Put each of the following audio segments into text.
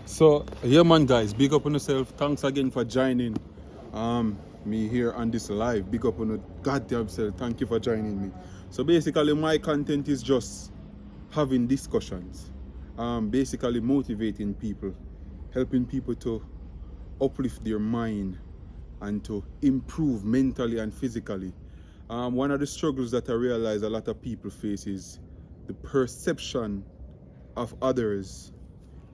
So, yeah, man, guys, big up on yourself. Thanks again for joining me here on this live. Big up on your goddamn self. Thank you for joining me. So, basically, my content is just having discussions, basically motivating people, helping people to uplift their mind and to improve mentally and physically. One of the struggles that I realize a lot of people face is the perception of others.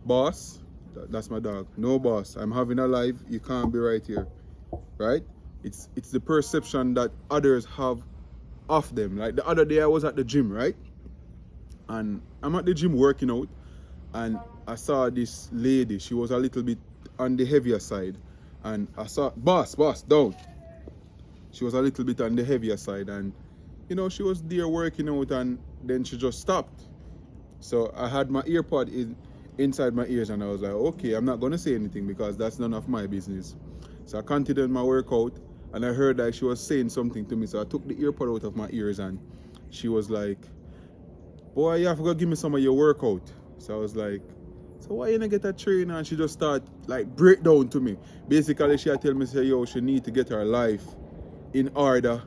Boss, that's my dog. No, boss, I'm having a live. You can't be right here, right? It's the perception that others have of them. Like the other day, I was at the gym, right? And I'm at the gym working out, and I saw this lady. She was a little bit on the heavier side, and I saw boss, down. She was a little bit on the heavier side, and she was there working out, and then she just stopped. So I had my earpod inside my ears, and I was like, okay, I'm not gonna say anything because that's none of my business. So I continued my workout, and I heard that she was saying something to me. So I took the earpod out of my ears, and she was like, boy, you have to go give me some of your workout. So I was like, so why you not get a trainer? And she just start like break down to me. Basically, she had tell me, say, yo, she need to get her life in order.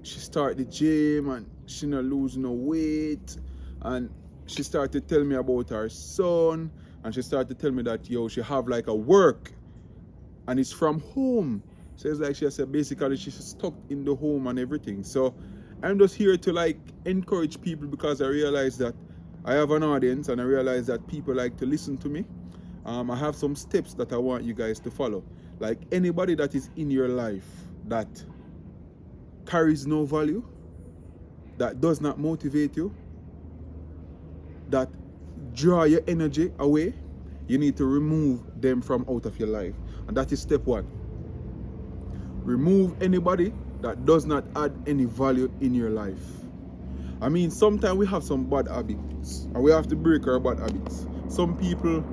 She start the gym and she not lose no weight, and she started to tell me about her son, and she started to tell me that she have like a work and it's from home. So it's like she said basically she's stuck in the home and everything. So I'm just here to like encourage people because I realize that I have an audience, and I realize that people like to listen to me. I have some steps that I want you guys to follow. Like anybody that is in your life that carries no value, that does not motivate you, that draw your energy away, you need to remove them from out of your life. And that is step one. Remove anybody that does not add any value in your life. I mean, sometimes we have some bad habits, and we have to break our bad habits. Some people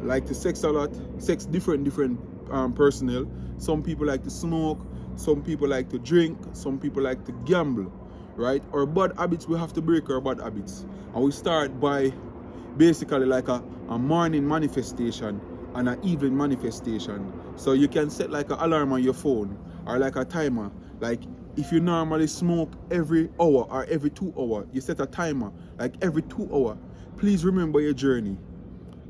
like to sex a lot, sex different personnel. Some people like to smoke, some people like to drink, some people like to gamble, right? Our bad habits, we have to break our bad habits. And we start by basically like a morning manifestation and an evening manifestation. So you can set like an alarm on your phone or like a timer. Like if you normally smoke every hour or every 2 hours, you set a timer like every 2 hours. Please remember your journey.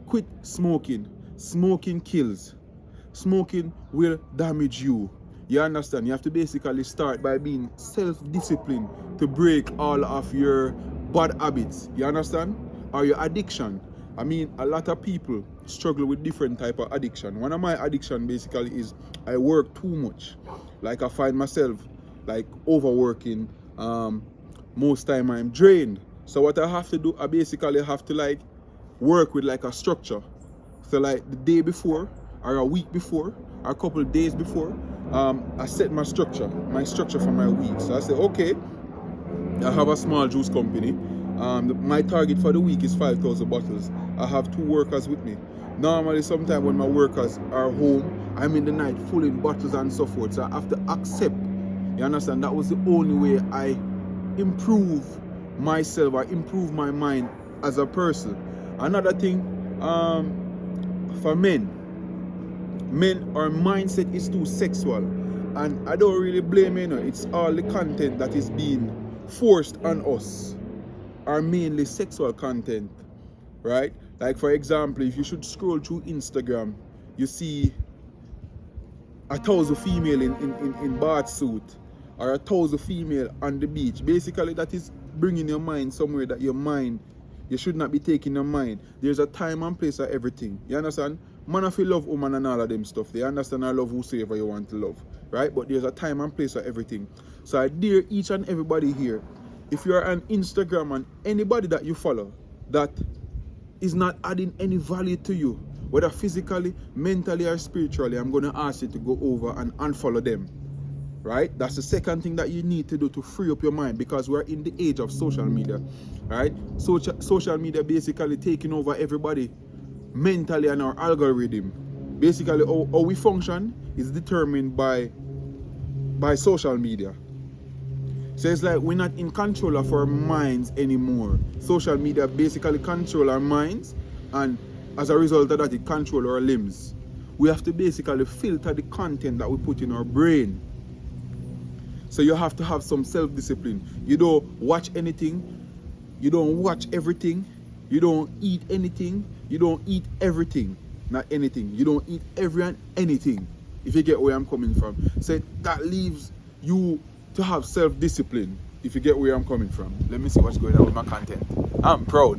Quit smoking. Smoking kills. Smoking will damage you. You understand? You have to basically start by being self-disciplined to break all of your bad habits. You understand? Or your addiction. I mean, a lot of people struggle with different type of addiction. One of my addiction basically is I work too much. Like I find myself like overworking. Most time I'm drained. So what I have to do, I basically have to like work with like a structure. So like the day before or a week before or a couple of days before, I set my structure for my week. So I say, okay, I have a small juice company. My target for the week is 5,000 bottles. I have 2 workers with me. Normally, sometimes when my workers are home, I'm in the night filling bottles and so forth. So I have to accept. You understand? That was the only way I improve myself or improve my mind as a person. Another thing, for men, our mindset is too sexual, and I don't really blame men. It's all the content that is being forced on us are mainly sexual content, right? Like for example, if you should scroll through Instagram, you see 1,000 female in bath suit or 1,000 female on the beach. Basically, that is bringing your mind somewhere that you should not be taking your mind. There's a time and place for everything. You understand? Man, if you love woman and all of them stuff, they understand I love whosoever you want to love, right? But there's a time and place for everything. So I dare each and everybody here, if you're on Instagram and anybody that you follow that is not adding any value to you, whether physically, mentally, or spiritually, I'm going to ask you to go over and unfollow them. Right? That's the second thing that you need to do to free up your mind, because we're in the age of social media. Right? Social media basically taking over everybody mentally, and our algorithm. Basically, how we function is determined by social media. So it's like we're not in control of our minds anymore. Social media basically control our minds, and As a result of that, it controls our limbs. We have to basically filter the content that we put in our brain. So you have to have some self-discipline. You don't watch anything. You don't watch everything. You don't eat anything. You don't eat everything. Not anything. You don't eat every and anything. If you get where I'm coming from. So that leaves you to have self-discipline. If you get where I'm coming from. Let me see what's going on with my content. I'm proud.